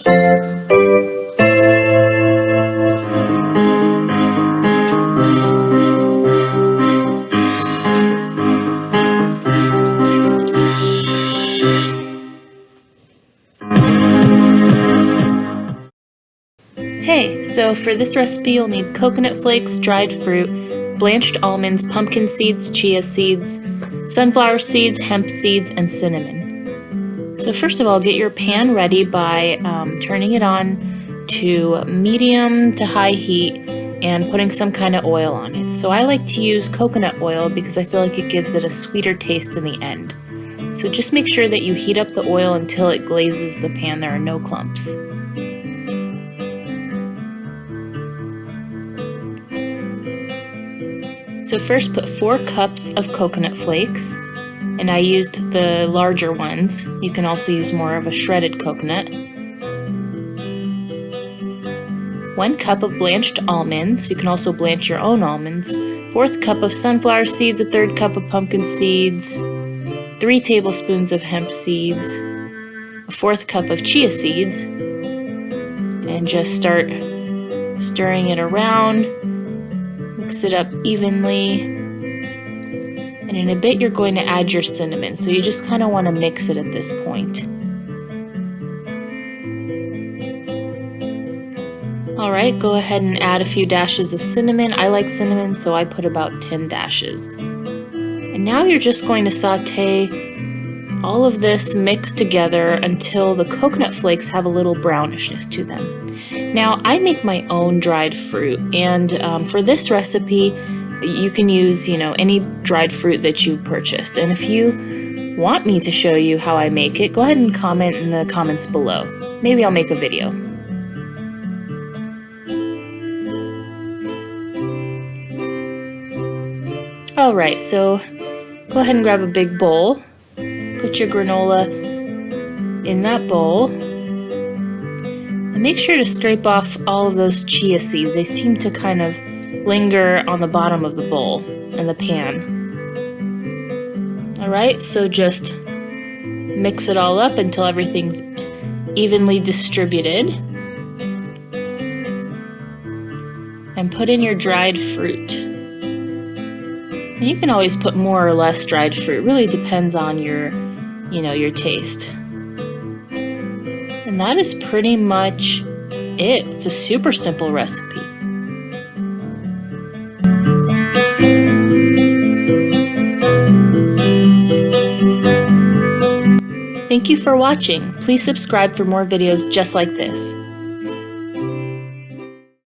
Hey, so for this recipe you'll need coconut flakes, dried fruit, blanched almonds, pumpkin seeds, chia seeds, sunflower seeds, hemp seeds, and cinnamon. So first of all, get your pan ready by turning it on to medium to high heat and putting some kind of oil on it. So I like to use coconut oil because I feel like it gives it a sweeter taste in the end. So just make sure that you heat up the oil until it glazes the pan. There are no clumps. So first put 4 cups of coconut flakes, and I used the larger ones. You can also use more of a shredded coconut. 1 cup of blanched almonds. You can also blanch your own almonds. 1/4 cup of sunflower seeds, 1/3 cup of pumpkin seeds, 3 tablespoons of hemp seeds, 1/4 cup of chia seeds, and just start stirring it around. Mix it up evenly, and in a bit you're going to add your cinnamon, so you just kind of want to mix it at this point. Alright, go ahead and add a few dashes of cinnamon. I like cinnamon, so I put about 10 dashes. And now you're just going to saute all of this mixed together until the coconut flakes have a little brownishness to them. Now, I make my own dried fruit, and for this recipe, you can use, any dried fruit that you've purchased. And if you want me to show you how I make it, go ahead and comment in the comments below. Maybe I'll make a video. Alright, so go ahead and grab a big bowl. Put your granola in that bowl. And make sure to scrape off all of those chia seeds. They seem to kind of linger on the bottom of the bowl and the pan. Alright, so just mix it all up until everything's evenly distributed. And put in your dried fruit. And you can always put more or less dried fruit. It really depends on your taste. And that is pretty much it. It's a super simple recipe. Thank you for watching. Please subscribe for more videos just like this.